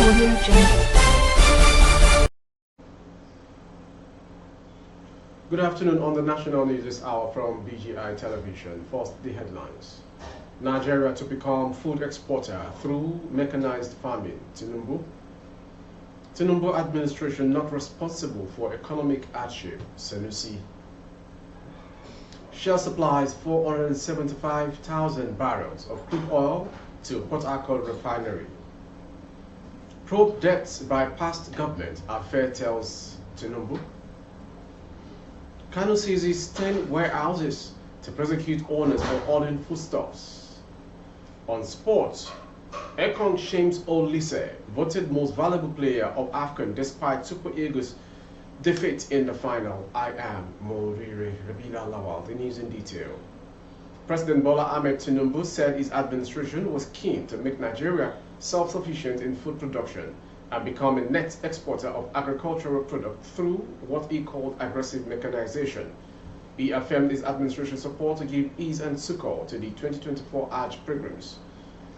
Audio Jungle. Good afternoon on the National News this hour from BGI Television. First, the headlines. Nigeria to become food exporter through mechanized farming. Tinubu administration not responsible for economic hardship. Sanusi. Shell supplies 475,000 barrels of crude oil to Paka Refinery. Probe debts by past government are fair, tells Tinubu. Kano seizes 10 warehouses to prosecute owners for hoarding foodstuffs. On sports, AFCON shames Olise, voted most valuable player of AFCON despite Super Eagles' defeat in the final. I am Morire Rabila Lawal. The news in detail. President Bola Ahmed Tinubu said his administration was keen to make Nigeria self-sufficient in food production and become a net exporter of agricultural products through what he called aggressive mechanization. He affirmed his administration's support to give ease and succor to the 2024 Hajj pilgrims.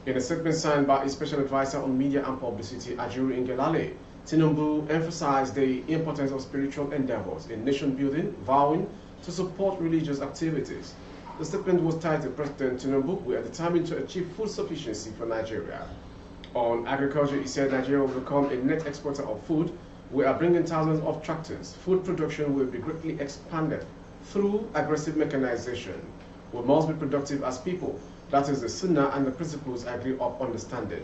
In a statement signed by his special advisor on media and publicity, Ajuri Ngelale, Tinubu emphasized the importance of spiritual endeavors in nation building, vowing to support religious activities. The statement was titled, President Tinubu, we are determined to achieve food sufficiency for Nigeria. On agriculture, he said Nigeria will become a net exporter of food. We are bringing thousands of tractors. Food production will be greatly expanded through aggressive mechanization. We must be productive as people. That is the sunnah and the principles I grew up understanding.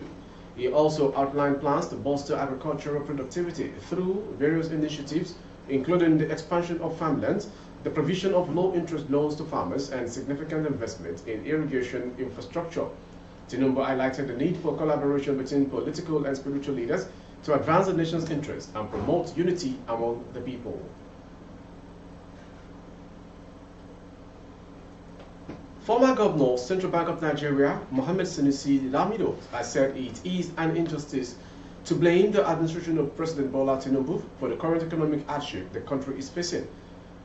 He also outlined plans to bolster agricultural productivity through various initiatives, including the expansion of farmlands, the provision of low-interest loans to farmers, and significant investment in irrigation infrastructure. Tinubu highlighted the need for collaboration between political and spiritual leaders to advance the nation's interests and promote unity among the people. Former Governor, Central Bank of Nigeria, Mohammed Sanusi Lamido, has said it is an injustice to blame the administration of President Bola Tinubu for the current economic hardship the country is facing.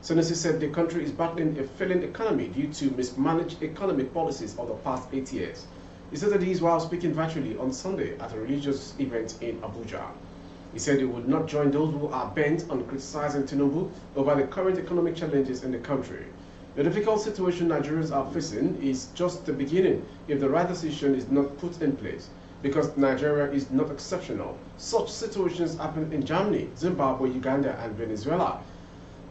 Sanusi said the country is battling a failing economy due to mismanaged economic policies of the past 8 years. He said that these while speaking virtually on Sunday at a religious event in Abuja. He said he would not join those who are bent on criticizing Tinubu over the current economic challenges in the country. The difficult situation Nigerians are facing is just the beginning if the right decision is not put in place, because Nigeria is not exceptional. Such situations happen in Germany, Zimbabwe, Uganda, and Venezuela.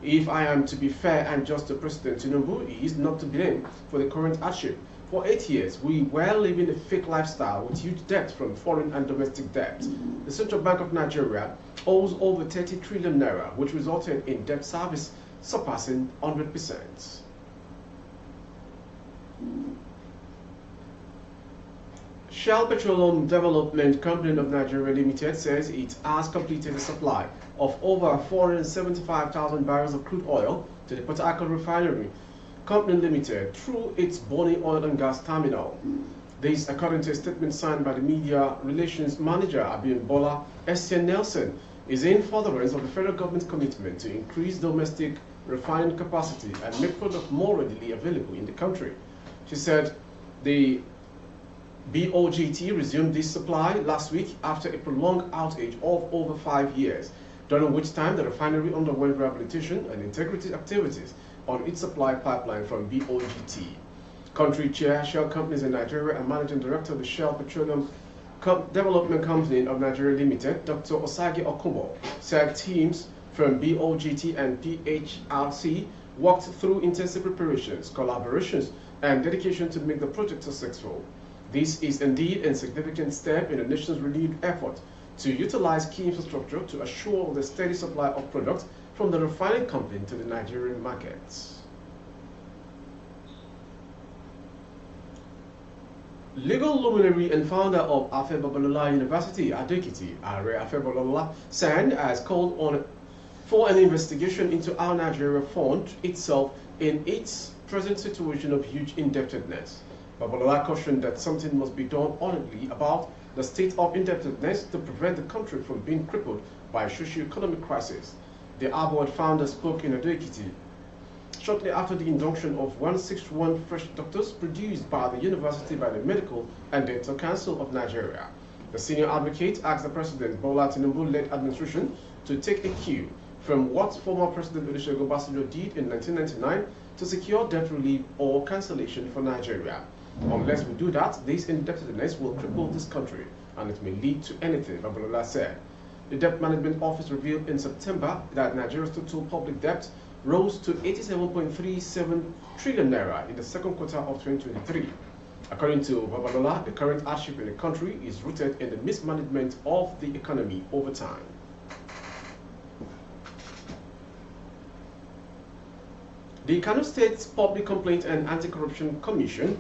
If I am to be fair and just to President Tinubu, he is not to blame for the current hardship. For 8 years, we were living a fake lifestyle with huge debt from foreign and domestic debt. The Central Bank of Nigeria owes over 30 trillion naira, which resulted in debt service surpassing 100%. Shell Petroleum Development Company of Nigeria Limited says it has completed a supply of over 475,000 barrels of crude oil to the Paka Refinery Company Limited through its Bonny Oil and Gas Terminal. This, according to a statement signed by the Media Relations Manager Abimbola Etienne Nelson, is in furtherance of the federal government's commitment to increase domestic refining capacity and make products more readily available in the country. She said the BOGT resumed this supply last week after a prolonged outage of over 5 years, during which time the refinery underwent rehabilitation and integrity activities on its supply pipeline from BOGT. Country Chair, Shell Companies in Nigeria and Managing Director of the Shell Petroleum Development Company of Nigeria Limited, Dr. Osage Okumbo, said teams from BOGT and PHRC worked through intensive preparations, collaborations, and dedication to make the project successful. This is indeed a significant step in the nation's renewed effort to utilize key infrastructure to assure the steady supply of products from the refining company to the Nigerian markets. Legal luminary and founder of Afe Babalola University, Abducted, Are Afe Babalola San, has called on for an investigation into how Nigeria found itself in its present situation of huge indebtedness. Babalola cautioned that something must be done urgently about the state of indebtedness to prevent the country from being crippled by a socio-economic crisis. The Abducted founder spoke in Abducted shortly after the induction of 161 fresh doctors produced by the university by the Medical and Dental Council of Nigeria. The senior advocate asked the President Bola Tinubu-led administration to take a cue from what former President Olusegun Obasanjo did in 1999 to secure debt relief or cancellation for Nigeria. Unless we do that, this indebtedness will cripple this country and it may lead to anything, Babalola said. The Debt Management Office revealed in September that Nigeria's total public debt rose to 87.37 trillion naira in the second quarter of 2023. According to Babalola, the current hardship in the country is rooted in the mismanagement of the economy over time. The Kano State Public Complaint and Anti-Corruption Commission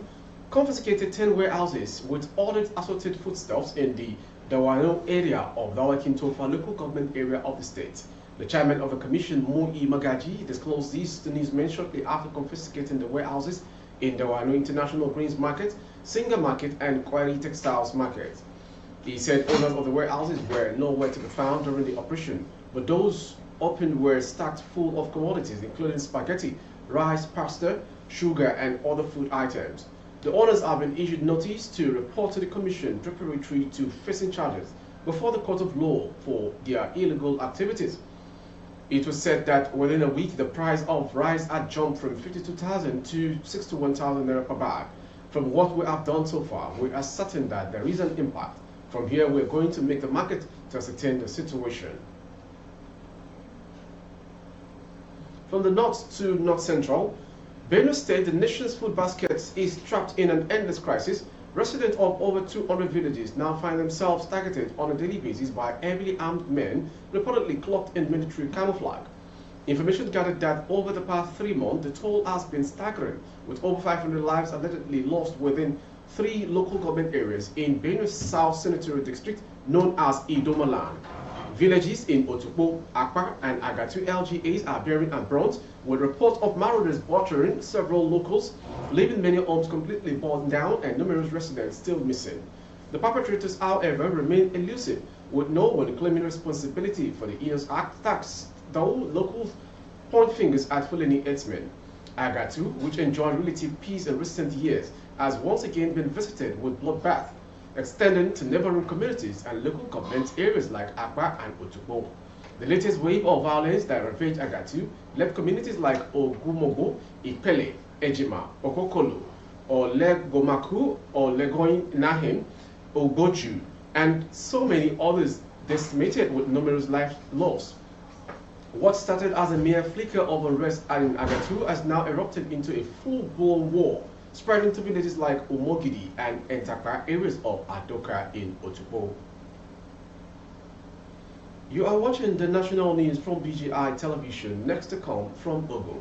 confiscated 10 warehouses with ordered assorted foodstuffs in the Dawano area of Akintola local government area of the state. The chairman of the commission, Moi Magaji, disclosed this to newsmen shortly after confiscating the warehouses in Dawano International Grains Market, Singa Market, and Kwari Textiles Market. He said owners of the warehouses were nowhere to be found during the operation, but those opened were stacked full of commodities including spaghetti, rice, pasta, sugar, and other food items. The owners have been issued notice to report to the commission preparatory to facing charges before the court of law for their illegal activities. It was said that within a week, the price of rice had jumped from 52,000 to 61,000 naira per bag. From what we have done so far, we are certain that there is an impact. From here, we're going to make the market to ascertain the situation. From the north to north central, Benue State, the nation's food basket is trapped in an endless crisis. Residents of over 200 villages now find themselves targeted on a daily basis by heavily armed men, reportedly cloaked in military camouflage. Information gathered that over the past 3 months, the toll has been staggering, with over 500 lives allegedly lost within 3 local government areas in Benue South Senatorial District known as Idomaland. Villages in Otukpo, Akpa, and Agatu LGAs are bearing and bronze, with reports of marauders butchering several locals, leaving many homes completely burned down and numerous residents still missing. The perpetrators, however, remain elusive, with no one claiming responsibility for the heinous attacks, though locals point fingers at Fulani herdsmen. Agatu, which enjoyed relative peace in recent years, has once again been visited with bloodbath, extending to neighboring communities and local government areas like Akpa and Otukpo. The latest wave of violence that ravaged Agatu left communities like Ogumogo, Ipele, Ejima, Okokolo, Olegomaku, Olegoin Nahim, Ogoju, and so many others decimated with numerous lives lost. What started as a mere flicker of unrest in Agatu has now erupted into a full-blown war, spreading to villages like Umogidi and Entakpa areas of Adoka in Otukpo. You are watching the national news from BGI television. Next to come from Ogun.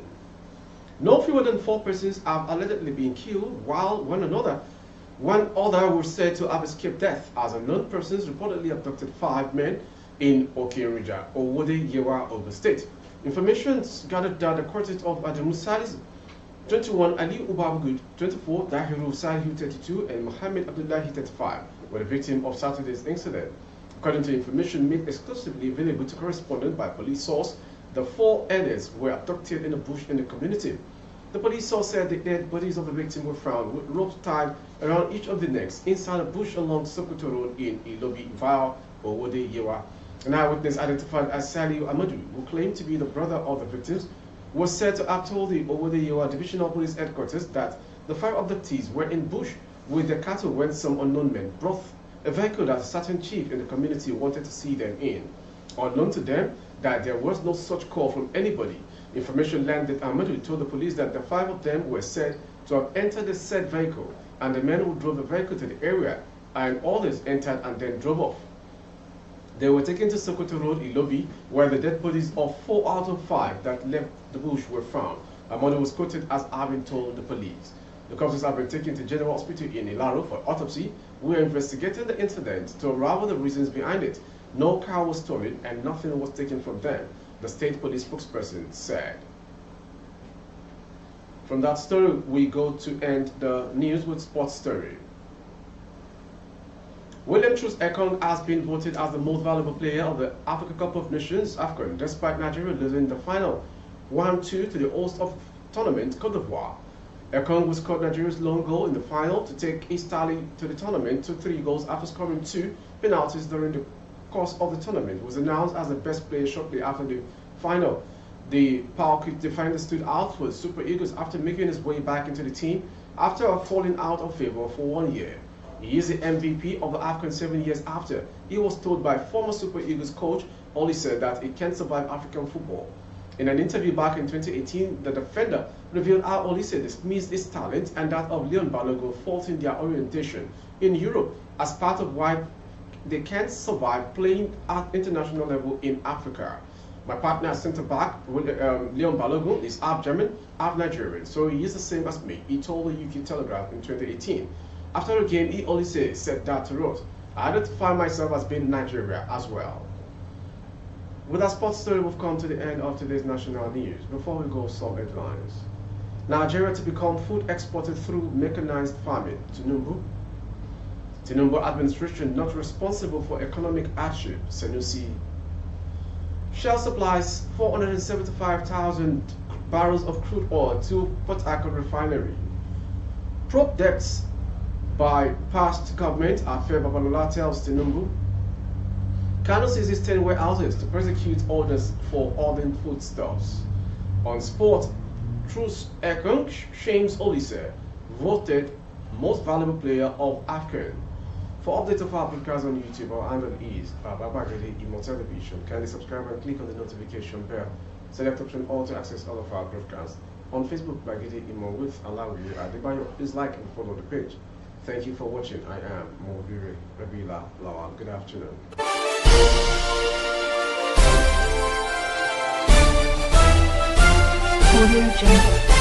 No fewer than 4 persons have allegedly been killed, while one other was said to have escaped death as unknown persons reportedly abducted 5 men in Okinrija, Owode, Yewa, Ogun State. Information gathered that the quartet of Adamu Salis, 21, Ali Ubabugud, 24, Dahiru Salihu, 32, and Mohammed Abdullahi, 35, were the victim of Saturday's incident. According to information made exclusively available to correspondent by police source, the 4 others were abducted in a bush in the community. The police source said the dead bodies of the victims were found with ropes tied around each of the necks inside a bush along Sokoto Road in Ilobi, Vao, Owode, Yewa. An eyewitness identified as Saliu Amadu, who claimed to be the brother of the victims, was said to have told the Owode Yewa Divisional Police Headquarters that the 5 abductees were in bush with their cattle when some unknown men brought a vehicle that a certain chief in the community wanted to see them in. Unknown to them that there was no such call from anybody, information landed Amadu told the police that the 5 of them were said to have entered the said vehicle, and the men who drove the vehicle to the area and others entered and then drove off. They were taken to Sokoto Road, Ilobi, where the dead bodies of 4 out of 5 that left the bush were found. Amadu was quoted as having told the police. The corpses have been taken to General Hospital in Ilaro for autopsy. We are investigating the incident to unravel the reasons behind it. No car was stolen and nothing was taken from them, the state police spokesperson said. From that story, we go to end the news with sports story. William Truss Ekong has been voted as the most valuable player of the Africa Cup of Nations AFCON, despite Nigeria losing the final 1-2 to the host of tournament, Cote d'Ivoire. Ekong, who scored Nigeria's lone goal in the final to take East tally to the tournament, took 3 goals after scoring 2 penalties during the course of the tournament. Was announced as the best player shortly after the final. The Power Kick defender stood out for the Super Eagles after making his way back into the team after falling out of favor for 1 year. He is the MVP of the AFCON 7 years after he was told by former Super Eagles coach Olise that he can't survive African football. In an interview back in 2018, the defender revealed how Olise dismissed his talent and that of Leon Balogun faulting their orientation in Europe as part of why they can't survive playing at international level in Africa. My partner at centre-back, Leon Balogun, is half German, half Nigerian, so he is the same as me, he told the UK Telegraph in 2018. After the game, Olise said that to us, I identify myself as being Nigeria as well. With our sports story, we've come to the end of today's national news. Before we go, some headlines. Nigeria to become food exported through mechanized farming. Tinubu administration not responsible for economic hardship. Sanusi. Shell supplies 475,000 barrels of crude oil to Paka Refinery. Probe debts by past government, Affair Babalola tells Tinubu. Kano seizes 10 warehouses to prosecute orders for ordering foodstuffs. On sport, Truce Ekong shames Olise, voted most valuable player of AFCON. For updates of our podcast on YouTube, our handle is Babatunde Imo Television. Kindly subscribe and click on the notification bell. Select option all to access all of our broadcasts. On Facebook, Bagidi Imo with Alawi Adebayo. Please like and follow the page. Thank you for watching. I am Moviri Rabila Lawal. Good afternoon. Audio Jungle.